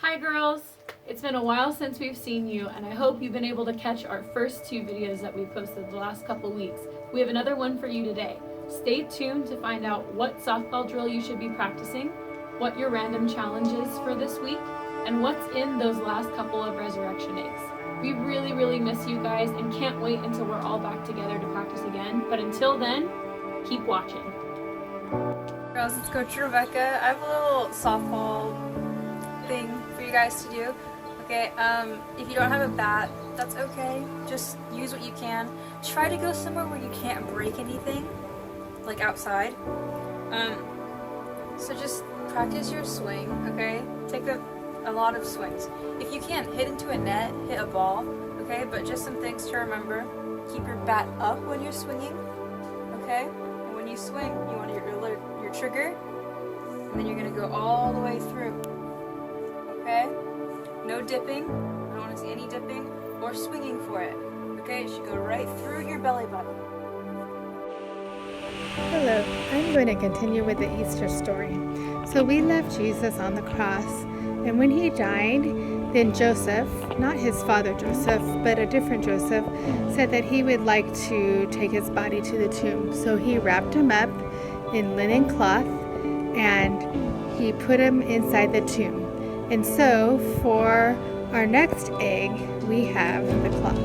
Hi girls! It's been a while since we've seen you, and I hope you've been able to catch our first 2 videos that we posted the last couple weeks. We have another one for you today. Stay tuned to find out what softball drill you should be practicing, what your random challenge is for this week, and what's in those last couple of resurrection eggs. We really miss you guys and can't wait until we're all back together to practice again. But until then, keep watching. Girls, it's Coach Rebecca. I have a little softball thing for you guys to do. Okay, if you don't have a bat, that's okay. Just use what you can. Try to go somewhere where you can't break anything, like outside. So just practice your swing, okay? Take a lot of swings. If you can't hit into a net, hit a ball, okay? But just some things to remember. Keep your bat up when you're swinging, okay? And when you swing, you want your trigger, and then you're gonna go all the way through. Okay? No dipping. I don't want to see any dipping or swinging for it. Okay? It should go right through your belly button. Hello, I'm going to continue with the Easter story. So we left Jesus on the cross, and when he died, then Joseph, not his father Joseph, but a different Joseph, said that he would like to take his body to the tomb. So he wrapped him up in linen cloth, and he put him inside the tomb. And so for our next egg, we have the cloth.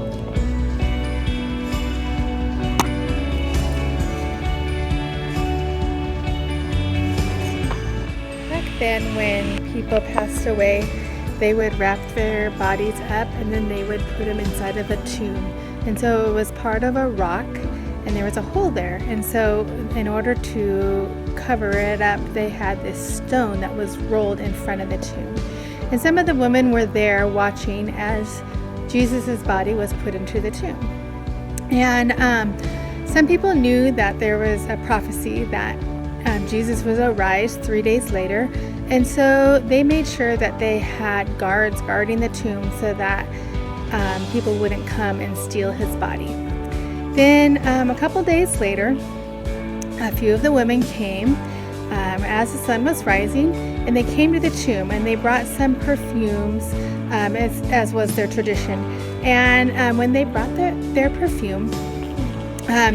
Back then, when people passed away, they would wrap their bodies up and then they would put them inside of a tomb. And so it was part of a rock, and there was a hole there. And so in order to cover it up, they had this stone that was rolled in front of the tomb. And some of the women were there watching as Jesus' body was put into the tomb. And some people knew that there was a prophecy that Jesus was to rise 3 days later. And so they made sure that they had guards guarding the tomb so that people wouldn't come and steal his body. Then a couple days later, a few of the women came as the sun was rising, and they came to the tomb, and they brought some perfumes, as was their tradition. And when they brought their perfume,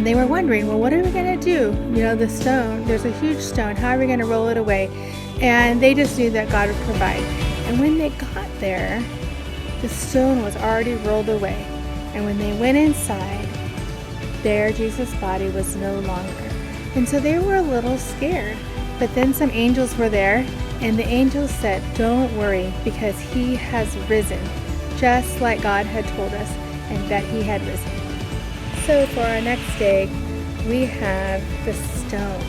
they were wondering, well, what are we going to do? You know, the stone, there's a huge stone. How are we going to roll it away? And they just knew that God would provide. And when they got there, the stone was already rolled away. And when they went inside, there Jesus' body was no longer. And so they were a little scared. But then some angels were there, and the angels said, don't worry, because he has risen, just like God had told us, and that he had risen. So for our next egg, we have the stone,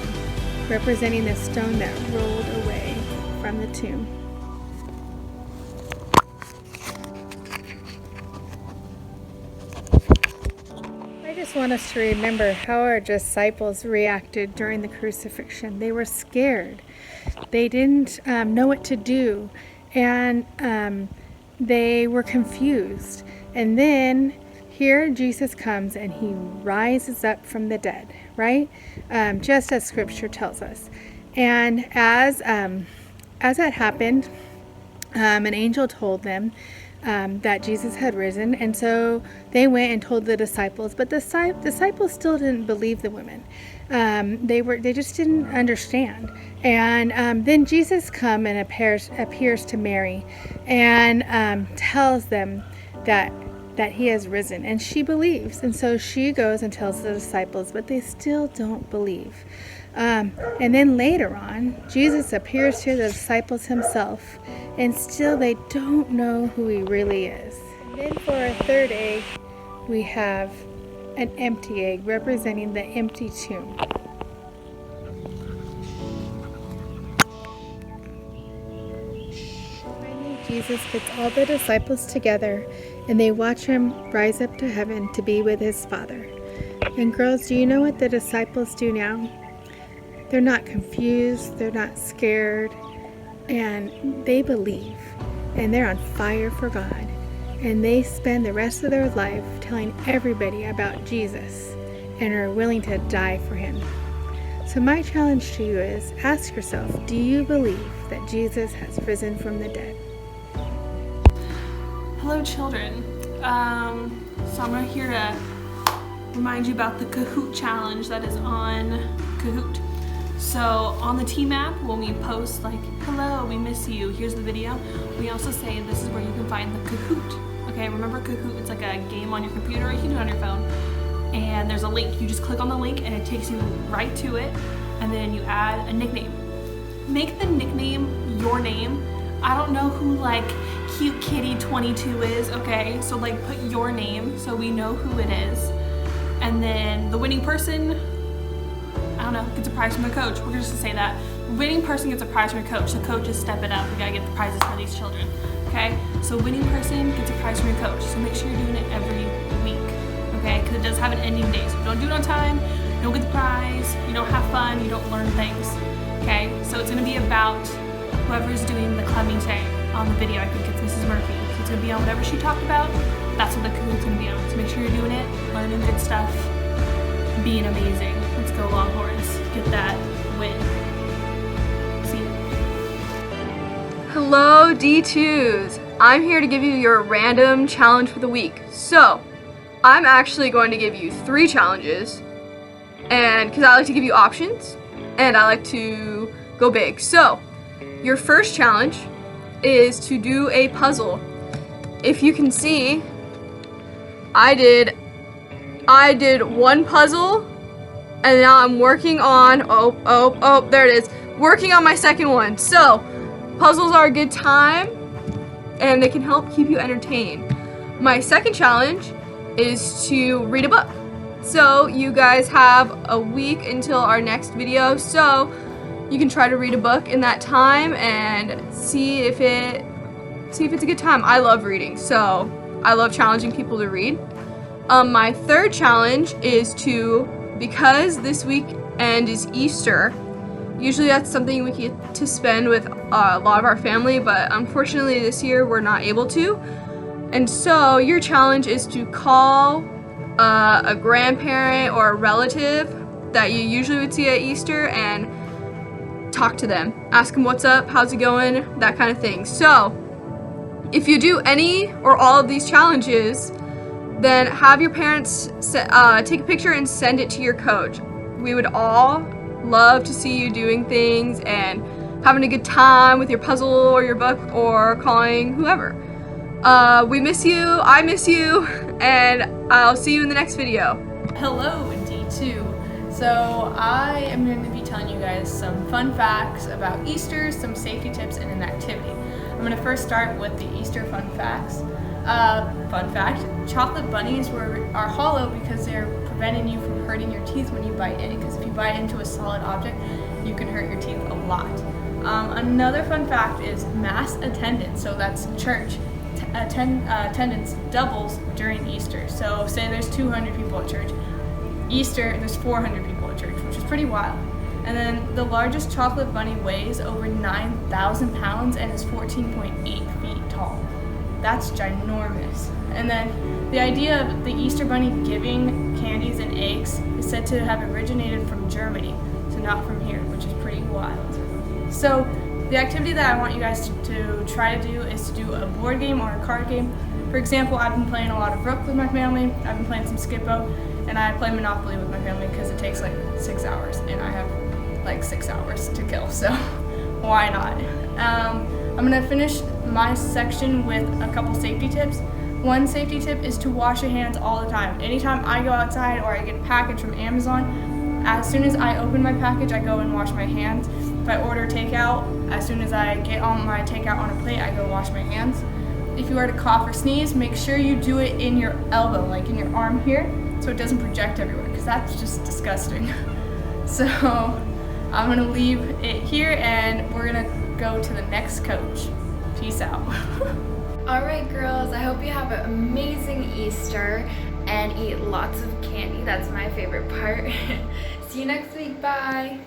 representing the stone that rolled away from the tomb. I just want us to remember how our disciples reacted during the crucifixion. They were scared. They didn't know what to do, and they were confused. And then here Jesus comes and he rises up from the dead, right? Just as Scripture tells us. And as that happened, an angel told them that Jesus had risen, and so they went and told the disciples. But the disciples still didn't believe the women. They just didn't understand. And then Jesus comes and appears to Mary, and tells them that he has risen, and she believes. And so she goes and tells the disciples, but they still don't believe. And then later on, Jesus appears to the disciples himself, and still they don't know who he really is. And then for our third egg, we have an empty egg representing the empty tomb. Finally, Jesus gets all the disciples together, and they watch him rise up to heaven to be with his Father. And girls, do you know what the disciples do now? They're not confused, they're not scared, and they believe, and they're on fire for God. And they spend the rest of their life telling everybody about Jesus and are willing to die for him. So my challenge to you is, ask yourself, do you believe that Jesus has risen from the dead? Hello children. So I'm here to remind you about the Kahoot challenge that is on Kahoot. So on the team app, when we post like, hello, we miss you, here's the video, we also say this is where you can find the Kahoot. Okay, remember Kahoot, it's like a game on your computer, or you can do it on your phone. And there's a link, you just click on the link and it takes you right to it, and then you add a nickname. Make the nickname your name. I don't know who like Cute Kitty 22 is, okay? So like put your name so we know who it is. And then the winning person, I don't know, gets a prize from the coach. We're just gonna say that. The winning person gets a prize from the coach. The coach is stepping up. We gotta get the prizes for these children, okay? So winning person gets a prize from your coach. So make sure you're doing it every week, okay? Because it does have an ending date. So if you don't do it on time, you don't get the prize, you don't have fun, you don't learn things, okay? So it's gonna be about whoever's doing the clubbing today on the video. I think it's Mrs. Murphy. So it's gonna be on whatever she talked about. That's what the Kahoot's gonna be on. So make sure you're doing it, learning good stuff, being amazing. Let's go Longhorns. Get that win. See you. Hello D2s. I'm here to give you your random challenge for the week. So, I'm actually going to give you 3 challenges, and because I like to give you options and I like to go big. So, your first challenge is to do a puzzle. If you can see, I did 1 puzzle, and now I'm working on, there it is, working on my second one. So, puzzles are a good time, and they can help keep you entertained. My second challenge is to read a book. So, you guys have a week until our next video, so you can try to read a book in that time and see if it's a good time. I love reading, so I love challenging people to read. My third challenge is because this weekend is Easter, usually that's something we get to spend with a lot of our family, but unfortunately this year we're not able to. And so your challenge is to call a grandparent or a relative that you usually would see at Easter and talk to them. Ask them what's up, how's it going, that kind of thing. So if you do any or all of these challenges, then have your parents take a picture and send it to your coach. We would all love to see you doing things and having a good time with your puzzle or your book or calling whoever. We miss you, I miss you, and I'll see you in the next video. Hello D2. So I am going to be telling you guys some fun facts about Easter, some safety tips, and an activity. I'm going to first start with the Easter fun facts. Fun fact, chocolate bunnies are hollow because they're preventing you from hurting your teeth when you bite in, because if you bite into a solid object, you can hurt your teeth a lot. Another fun fact is mass attendance, so that's church. Attendance doubles during Easter. So say there's 200 people at church. Easter, there's 400 people at church, which is pretty wild. And then the largest chocolate bunny weighs over 9,000 pounds and is 14.8 feet tall. That's ginormous. And then the idea of the Easter bunny giving candies and eggs is said to have originated from Germany, so not from here, which is pretty wild. So the activity that I want you guys to try to do is to do a board game or a card game. For example, I've been playing a lot of Rook with my family, I've been playing some Skip-Bo, and I play Monopoly with my family because it takes like 6 hours, and I have like 6 hours to kill, so why not? I'm gonna finish my section with a couple safety tips. One safety tip is to wash your hands all the time. Anytime I go outside or I get a package from Amazon, as soon as I open my package, I go and wash my hands. If I order takeout, as soon as I get on my takeout on a plate, I go wash my hands. If you are to cough or sneeze, make sure you do it in your elbow, like in your arm here, so it doesn't project everywhere, because that's just disgusting. So I'm gonna leave it here and we're gonna go to the next coach. Peace out. Alright girls, I hope you have an amazing Easter and eat lots of candy. That's my favorite part. See you next week. Bye.